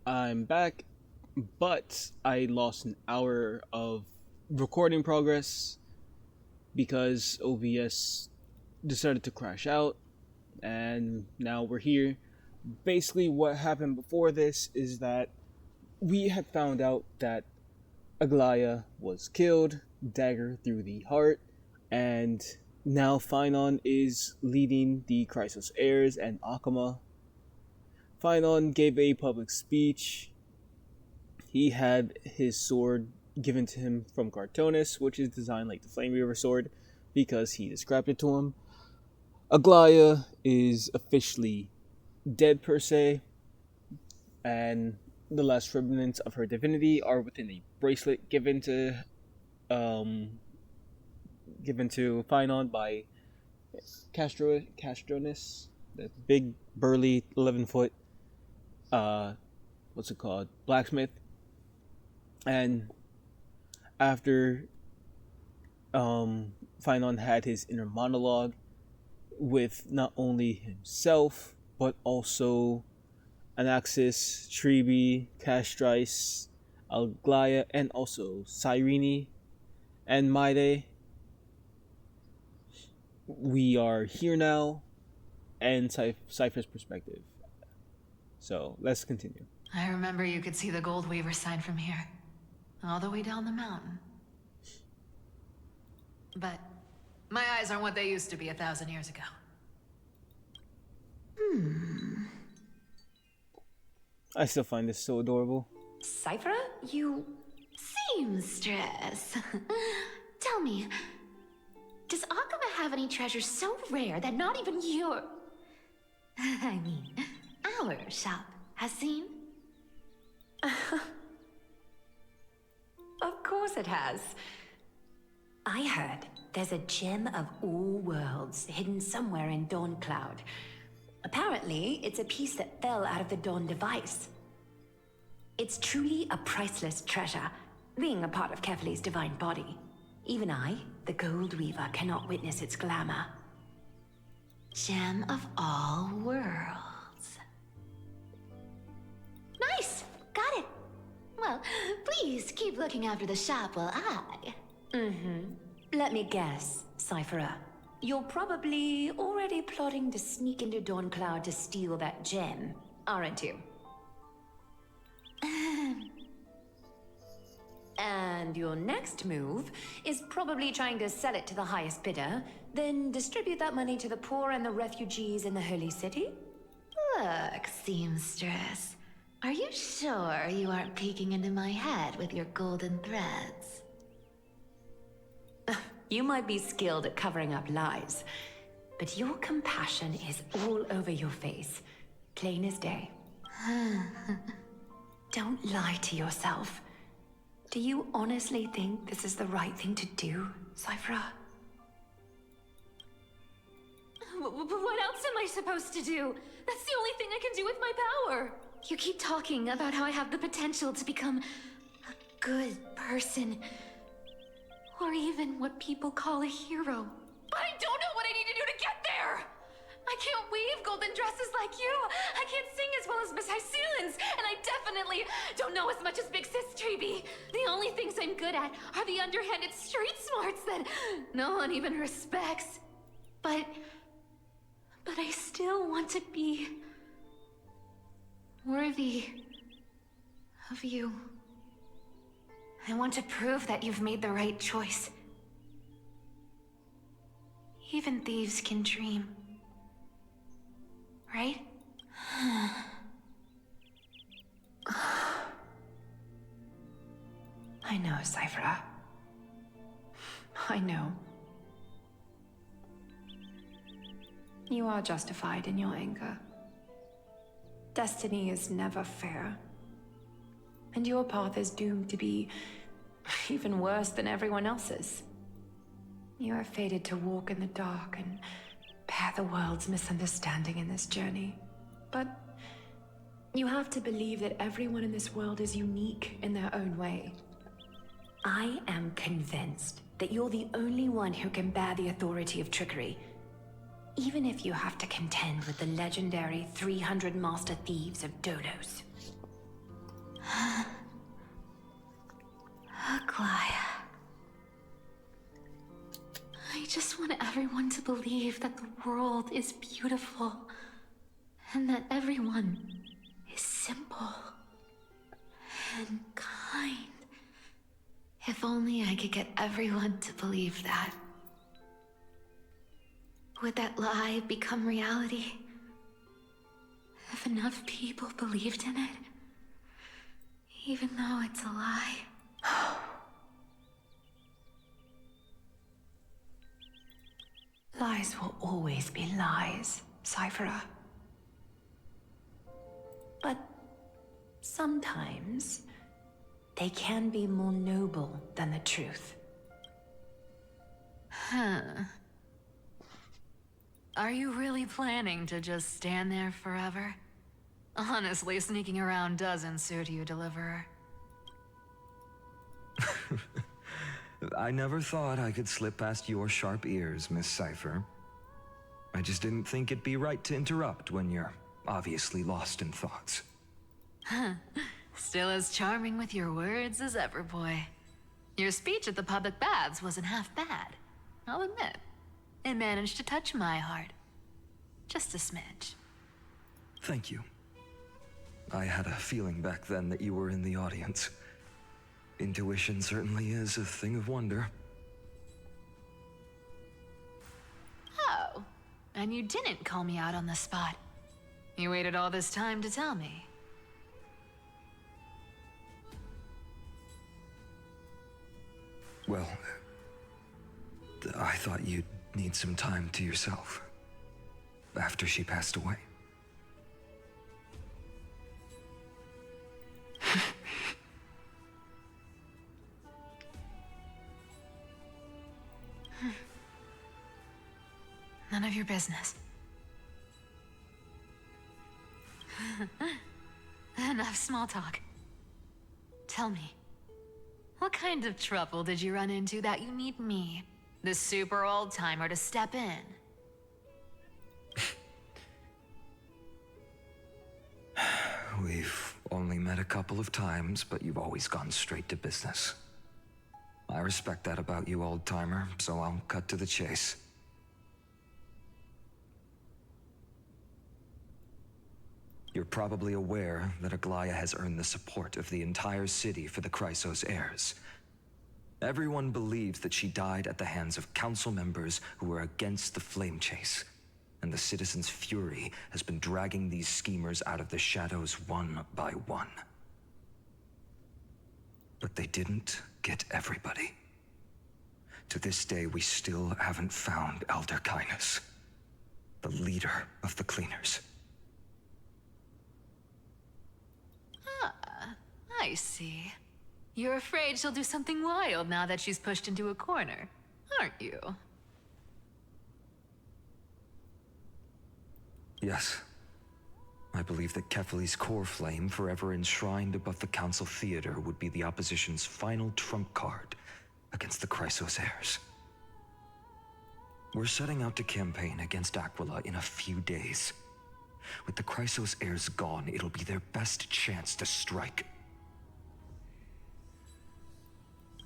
I'm back, but I lost an hour of recording progress because OBS decided to crash out, and now we're here. Basically, what happened before this is that we had found out that Aglaya was killed, dagger through the heart, and now Phainon is leading the Chrysos heirs and Akama. Phainon gave a public speech. He had his sword given to him from Cartonis, which is designed like the Flame Reaver sword, because he described it to him. Aglaya is officially dead per se, and the last remnants of her divinity are within a bracelet um given to Phainon by Castronis, the big burly 11-foot uh what's it called blacksmith. And after Phainon had his inner monologue with not only himself but also Anaxis, Tribi, Castris, Alglaya, and also Cyrene and Maide. We are here now, and Cypher's perspective. So let's continue. I remember you could see the Gold Weaver sign from here, all the way down the mountain. But my eyes aren't what they used to be 1,000 years ago. I still find this so adorable. Cypher, you... Seamstress. Tell me, does Akama have any treasures so rare that not even your... I mean, our shop has seen? Of course it has. I heard there's a gem of all worlds hidden somewhere in Dawn Cloud. Apparently, it's a piece that fell out of the Dawn device. It's truly a priceless treasure, being a part of Kefali's divine body. Even I, the Gold Weaver, cannot witness its glamour. Gem of all worlds. Nice! Got it! Well, please keep looking after the shop while I... Let me guess, Cypherer. You're probably already plotting to sneak into Dawn Cloud to steal that gem, aren't you? And your next move is probably trying to sell it to the highest bidder, then distribute that money to the poor and the refugees in the Holy City? Look, seamstress. Are you sure you aren't peeking into my head with your golden threads? You might be skilled at covering up lies, but your compassion is all over your face, plain as day. Don't lie to yourself. Do you honestly think this is the right thing to do, Cypher? What else am I supposed to do? That's the only thing I can do with my power. You keep talking about how I have the potential to become a good person. Or even what people call a hero. But I don't know what I need to do to get there! I can't weave golden dresses like you! I can't sing as well as Miss Hyceelins! And I definitely don't know as much as Big Sis Treeby! The only things I'm good at are the underhanded street smarts that no one even respects. But I still want to be... worthy of you. I want to prove that you've made the right choice. Even thieves can dream. Right? I know, Cypher. I know. You are justified in your anger. Destiny is never fair. And your path is doomed to be even worse than everyone else's. You are fated to walk in the dark and bear the world's misunderstanding in this journey. But you have to believe that everyone in this world is unique in their own way. I am convinced that you're the only one who can bear the authority of trickery, even if you have to contend with the legendary 300 master thieves of Dolos. to believe that the world is beautiful and that everyone is simple and kind. If only I could get everyone to believe that. Would that lie become reality? If enough people believed in it, even though it's a lie. Lies will always be lies, Cyphera. But sometimes they can be more noble than the truth. Huh. Are you really planning to just stand there forever? Honestly, sneaking around doesn't suit you, Deliverer. I never thought I could slip past your sharp ears, Miss Cypher. I just didn't think it'd be right to interrupt when you're obviously lost in thoughts. Still as charming with your words as ever, boy. Your speech at the public baths wasn't half bad. I'll admit. It managed to touch my heart. Just a smidge. Thank you. I had a feeling back then that you were in the audience. Intuition certainly is a thing of wonder. Oh, and you didn't call me out on the spot. You waited all this time to tell me. Well, I thought you'd need some time to yourself after she passed away. None of your business. Enough small talk. Tell me, what kind of trouble did you run into that you need me, the super old-timer, to step in? We've only met a couple of times, but you've always gone straight to business. I respect that about you, old-timer, so I'll cut to the chase. You're probably aware that Aglaya has earned the support of the entire city for the Chrysos heirs. Everyone believes that she died at the hands of council members who were against the flame chase, and the citizens' fury has been dragging these schemers out of the shadows one by one. But they didn't get everybody. To this day, we still haven't found Elder Kynus, the leader of the Cleaners. I see. You're afraid she'll do something wild now that she's pushed into a corner, aren't you? Yes. I believe that Kefali's core flame, forever enshrined above the Council Theater, would be the opposition's final trump card against the Chrysos heirs. We're setting out to campaign against Aquila in a few days. With the Chrysos heirs gone, it'll be their best chance to strike.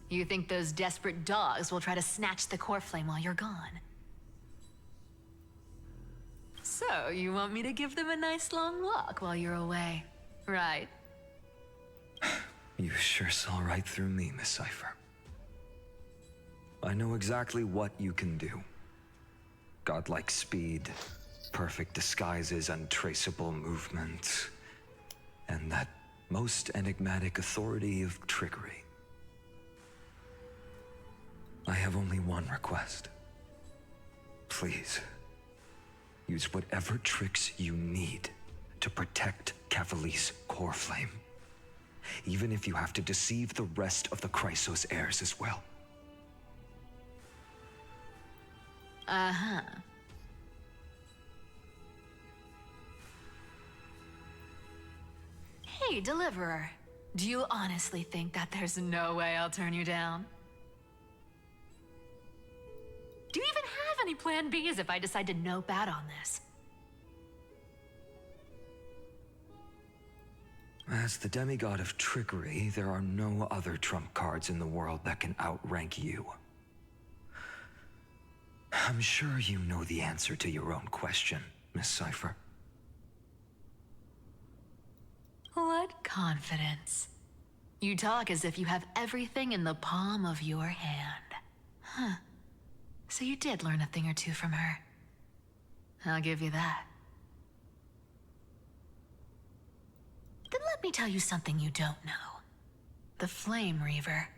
You think those desperate dogs will try to snatch the core flame while you're gone? So, you want me to give them a nice long walk while you're away, right? You sure saw right through me, Miss Cypher. I know exactly what you can do. Godlike speed, perfect disguises, untraceable movement, and that most enigmatic authority of trickery. I have only one request. Please, use whatever tricks you need to protect Kefali's core flame. Even if you have to deceive the rest of the Chrysos heirs as well. Uh-huh. Hey, Deliverer. Do you honestly think that there's no way I'll turn you down? Do you even have any plan Bs if I decide to no bat on this? As the demigod of trickery, there are no other trump cards in the world that can outrank you. I'm sure you know the answer to your own question, Miss Cipher. What confidence. You talk as if you have everything in the palm of your hand. Huh. So you did learn a thing or two from her. I'll give you that. Then let me tell you something you don't know. The Flame Reaver.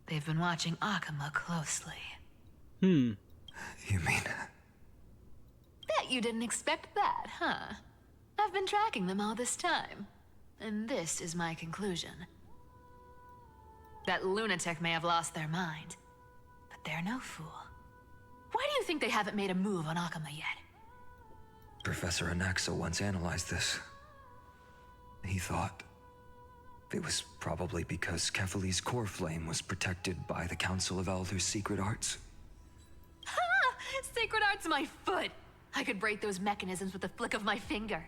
They've been watching Akama closely. You mean... Bet you didn't expect that, huh? I've been tracking them all this time. And this is my conclusion. That lunatic may have lost their mind, but they're no fool. Why do you think they haven't made a move on Akama yet? Professor Anaxa once analyzed this. He thought it was probably because Kefali's core flame was protected by the Council of Elders' secret arts. Ha! Sacred art's my foot! I could break those mechanisms with a flick of my finger.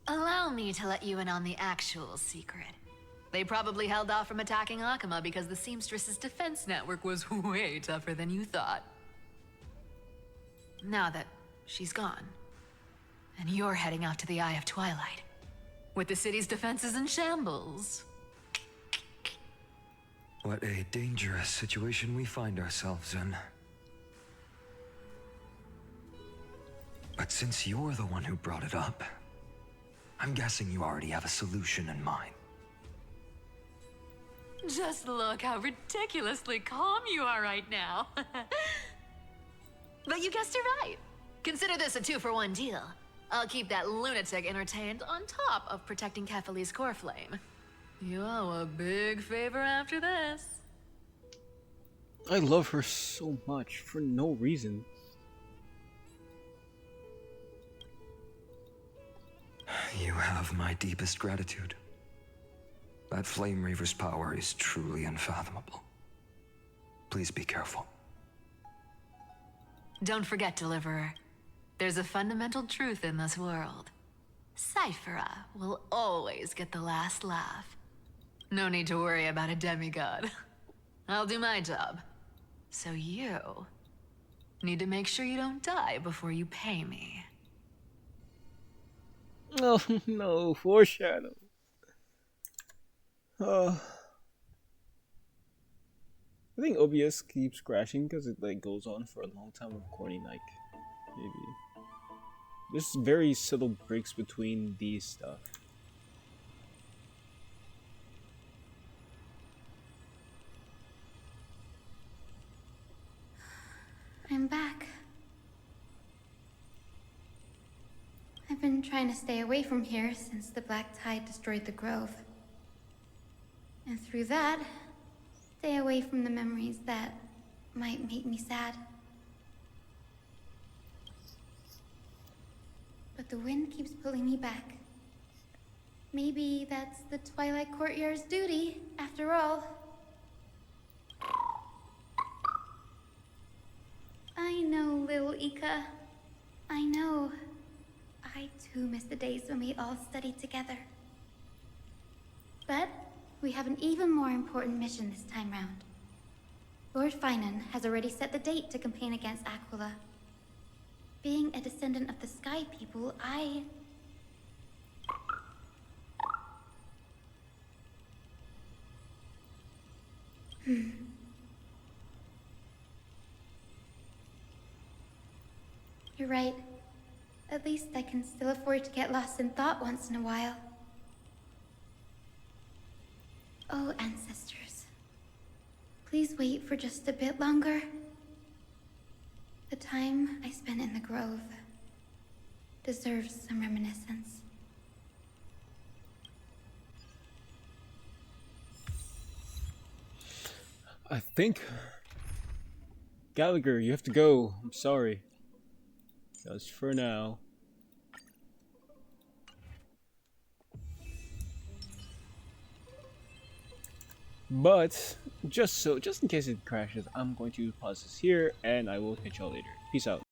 Allow me to let you in on the actual secret. They probably held off from attacking Akama because the Seamstress's defense network was way tougher than you thought. Now that she's gone, and you're heading out to the Eye of Twilight, with the city's defenses in shambles. What a dangerous situation we find ourselves in. But since you're the one who brought it up, I'm guessing you already have a solution in mind. Just look how ridiculously calm you are right now. But you guessed it right. Consider this a 2-for-1 deal. I'll keep that lunatic entertained on top of protecting Kefali's core flame. You owe a big favor after this. I love her so much for no reason. You have my deepest gratitude. That Flame Reaver's power is truly unfathomable. Please be careful. Don't forget, Deliverer. There's a fundamental truth in this world. Cyphera will always get the last laugh. No need to worry about a demigod. I'll do my job. So you need to make sure you don't die before you pay me. Oh no, foreshadow. I think OBS keeps crashing because it like goes on for a long time recording, like maybe. There's very subtle breaks between these stuff. I'm back. I've been trying to stay away from here since the Black Tide destroyed the Grove. And through that, stay away from the memories that might make me sad. But the wind keeps pulling me back. Maybe that's the Twilight Courtyard's duty, after all. I know, little Ika. I know. I too miss the days when we all studied together. But we have an even more important mission this time round. Lord Phainon has already set the date to campaign against Aquila. Being a descendant of the Sky People, You're right. At least I can still afford to get lost in thought once in a while. Oh, ancestors. Please wait for just a bit longer. The time I spent in the Grove deserves some reminiscence. I think Gallagher, you have to go. I'm sorry. Just for now. But just in case it crashes, I'm going to pause this here and I will catch y'all later. Peace out.